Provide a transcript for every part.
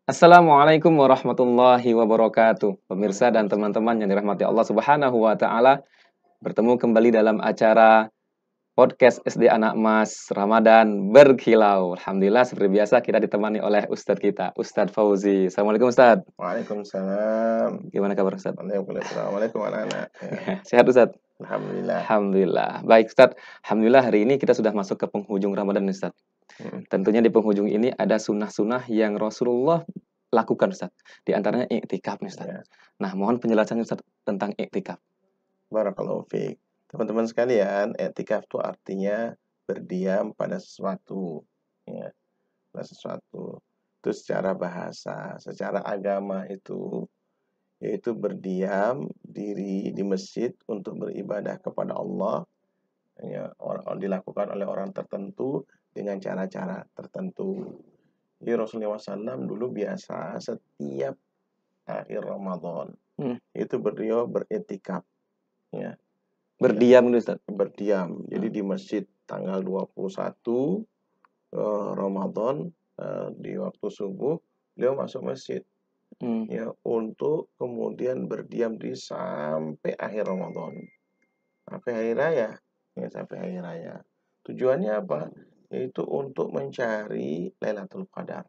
Assalamualaikum warahmatullahi wabarakatuh. Pemirsa dan teman-teman yang dirahmati Allah Subhanahu wa taala, bertemu kembali dalam acara podcast SD Anak Mas Ramadan Berkilau. Alhamdulillah seperti biasa kita ditemani oleh Ustadz kita, Ustadz Fauzi. Assalamualaikum Ustadz. Waalaikumsalam. Gimana kabar Ustadz? Waalaikumsalam anak-anak. Ya. Sehat Ustadz? Alhamdulillah. Alhamdulillah. Baik Ustadz, Alhamdulillah hari ini kita sudah masuk ke penghujung Ramadan Ustadz. Tentunya di penghujung ini ada sunnah-sunnah yang Rasulullah lakukan Ustaz. Di antaranya iktikaf nih Ustaz. Ya. Nah, mohon penjelasannya Ustaz tentang iktikaf. Barakallahu fiik. Teman-teman sekalian, iktikaf itu artinya berdiam pada sesuatu, ya. Pada sesuatu. Itu secara bahasa, secara agama itu yaitu berdiam diri di masjid untuk beribadah kepada Allah, ya, dilakukan oleh orang tertentu dengan cara-cara tertentu. Jadi Rasulullah SAW dulu biasa setiap akhir Ramadan itu beliau beriktikaf, ya. Berdiam dulu Ustaz. Berdiam. Jadi di masjid tanggal 21 Ramadan di waktu subuh beliau masuk masjid, ya, untuk kemudian berdiam di sampai akhir Ramadan, sampai hari raya, ya, sampai hari raya. Tujuannya apa? Yaitu untuk mencari Lailatul Qadar.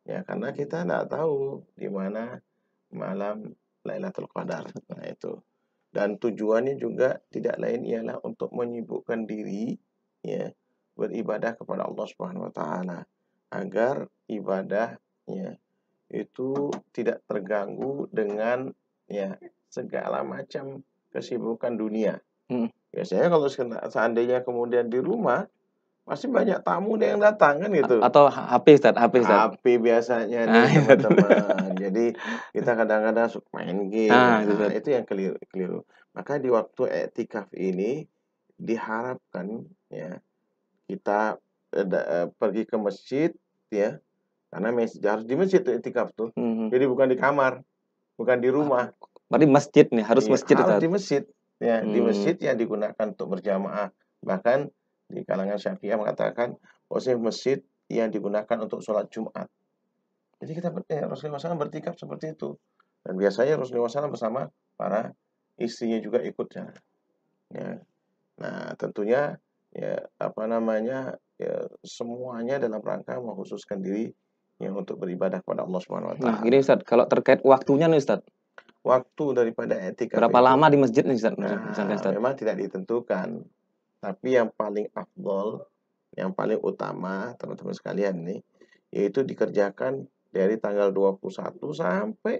Ya, karena kita tidak tahu di mana malam Lailatul Qadar. Nah, itu. Dan tujuannya juga tidak lain ialah untuk menyibukkan diri, ya, beribadah kepada Allah Subhanahu wa taala agar ibadahnya itu tidak terganggu dengan, ya, segala macam kesibukan dunia. Biasanya kalau seandainya kemudian di rumah masih banyak tamu yang datang kan gitu. Atau HP Ustaz, HP biasanya nih teman-teman. Jadi kita kadang-kadang suka main game. Nah, itu yang keliru. Maka di waktu iktikaf ini diharapkan, ya, kita pergi ke masjid, ya. Karena harus di masjid tuh iktikaf tuh. Jadi bukan di kamar, bukan di rumah. Berarti masjid nih, harus masjid Harus Ustaz. di masjid. Ya, di masjid yang digunakan untuk berjamaah. Bahkan di kalangan Syafi'iyah mengatakan bahwa masjid yang digunakan untuk sholat Jumat. Jadi kita Rasulullah SAW bertikaf seperti itu. Dan biasanya Rasulullah SAW bersama para istrinya juga ikutnya. Ya. Nah, tentunya, ya, ya, semuanya dalam rangka mengkhususkan diri yang untuk beribadah kepada Allah Subhanahu wa taala. Nah, gini Ustaz, kalau terkait waktunya nih Ustaz. Waktu daripada iktikaf berapa lama di masjid nih Ustaz? Misalkan Ustaz. Memang tidak ditentukan. Tapi yang paling afdol, yang paling utama teman-teman sekalian nih, yaitu dikerjakan dari tanggal 21 sampai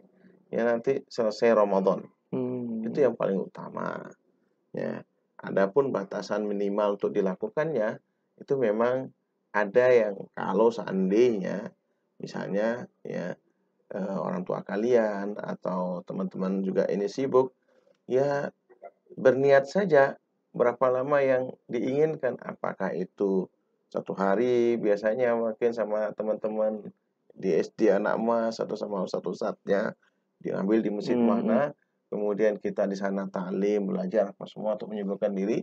ya nanti selesai Ramadan. Itu yang paling utama. Ya. Adapun batasan minimal untuk dilakukannya itu memang ada yang kalau seandainya misalnya, ya, orang tua kalian atau teman-teman juga ini sibuk, ya berniat saja berapa lama yang diinginkan, apakah itu 1 hari biasanya mungkin sama teman-teman di SD Anak Mas atau sama ustadz-ustadznya diambil di masjid mana, kemudian kita di sana ta'lim, belajar apa semua untuk menyibukkan diri,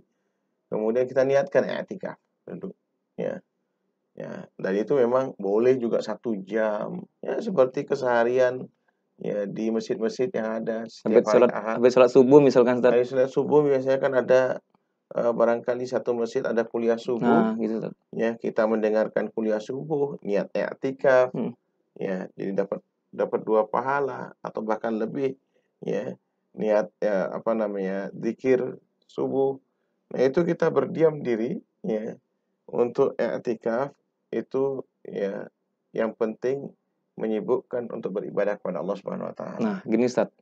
kemudian kita niatkan i'tikaf tentu, ya. Ya, dan itu memang boleh juga 1 jam, ya, seperti keseharian, ya, di masjid-masjid yang ada setiap hari Ahad. Habis sholat subuh misalkan Ustaz. Habis sholat subuh biasanya kan ada barangkali satu masjid ada kuliah subuh. Nah, gitu Ustaz. Ya, kita mendengarkan kuliah subuh, niat i'tikaf, ya, jadi dapat 2 pahala atau bahkan lebih, ya. Niat, ya, zikir subuh. Nah, itu kita berdiam diri, ya, untuk i'tikaf itu, ya, yang penting menyibukkan untuk beribadah kepada Allah Subhanahu wa taala. Nah, gini Ustaz.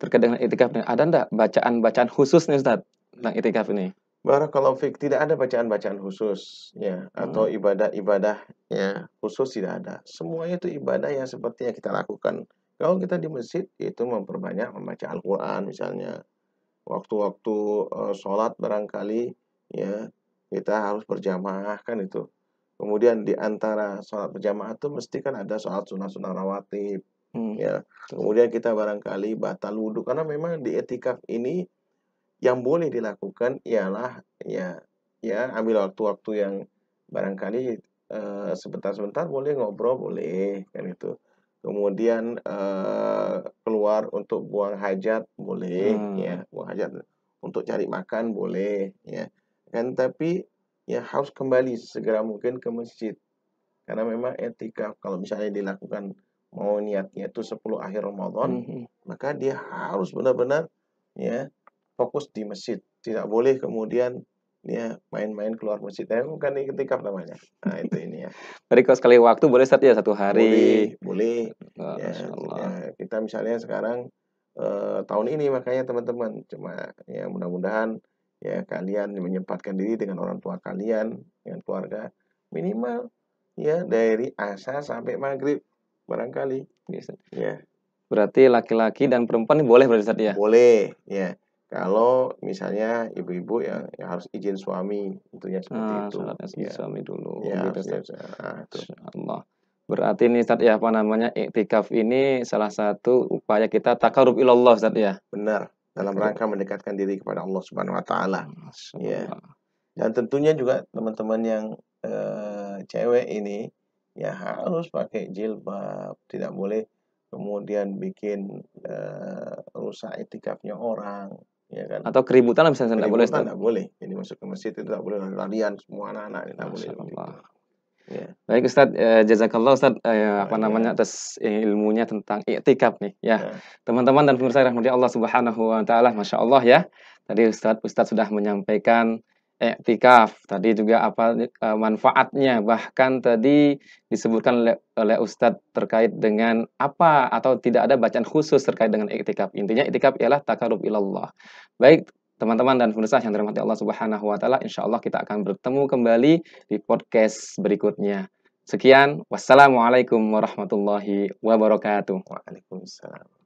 Terkait dengan iktikaf nih, ada enggak bacaan-bacaan khusus nih Ustaz tentang iktikaf ini? Barakallahu fiik, tidak ada bacaan-bacaan khusus, ya, atau ibadah-ibadah, ya, khusus tidak ada. Semuanya itu ibadah yang seperti yang kita lakukan. Kalau kita di masjid itu memperbanyak membaca Al-Qur'an misalnya. Waktu-waktu sholat barangkali, ya, kita harus berjamaah kan itu. Kemudian di antara sholat berjamaah itu mesti kan ada sholat sunah-sunah rawatib, ya. Kemudian kita barangkali batal wudhu karena memang di iktikaf ini yang boleh dilakukan ialah, ya, ambil waktu-waktu yang barangkali sebentar-sebentar boleh ngobrol boleh kan itu. kemudian keluar untuk buang hajat boleh, ya, buang hajat untuk cari makan boleh, ya kan. Tapi ya harus kembali segera mungkin ke masjid, karena memang etikaf kalau misalnya dilakukan mau niatnya itu 10 akhir Ramadan, maka dia harus benar-benar ya fokus di masjid, tidak boleh kemudian dia main-main keluar masjid, bukan iktikaf namanya. Nah itu ini ya. Berarti kalau sekali waktu boleh Ustaz ya, 1 hari? Boleh, boleh. Ya, Masyaallah. kita misalnya sekarang tahun ini makanya teman-teman, cuma ya mudah-mudahan ya kalian menyempatkan diri dengan orang tua kalian, dengan keluarga, minimal ya dari asar sampai maghrib barangkali. Bisa. Ya, Berarti laki-laki dan perempuan ini boleh berarti Ustaz ya? boleh ya. Kalau misalnya ibu-ibu yang harus izin suami, tentunya seperti itu. Syaratnya Ya, suami dulu, ya gitu harus Ustaz. itu. Masyaallah. Berarti nih Ustaz ya, apa namanya, iktikaf ini salah satu upaya kita takarub ilallah Ustaz ya? Benar, dalam Takarub. rangka mendekatkan diri kepada Allah Subhanahu wa taala. Ya. Masyaallah. Dan tentunya juga teman-teman yang cewek ini ya harus pakai jilbab, tidak boleh kemudian bikin rusak etikafnya orang, ya kan. Atau keributan lah misalnya enggak boleh Keributan Ustaz? nggak boleh. Jadi masuk ke masjid itu nggak boleh lari-larian semua anak-anak, nggak boleh seperti itu. Masyaallah. Ya, Baik Ustaz, jazakallah Ustaz, apa namanya, ya, atas ilmunya tentang iktikaf nih ya. ya, Teman-teman dan pemirsa yang dirahmati Allah Subhanahu wa taala, Masya Allah ya. Tadi Ustaz sudah menyampaikan iktikaf, tadi juga apa, manfaatnya, bahkan tadi disebutkan oleh Ustaz terkait dengan apa atau tidak ada bacaan khusus terkait dengan iktikaf. Intinya iktikaf ialah takarub ilallah. Baik, teman-teman dan pemirsa yang dirahmati Allah Subhanahu wa taala, insyaallah kita akan bertemu kembali di podcast berikutnya. Sekian, wassalamualaikum warahmatullahi wabarakatuh. waalaikumsalam.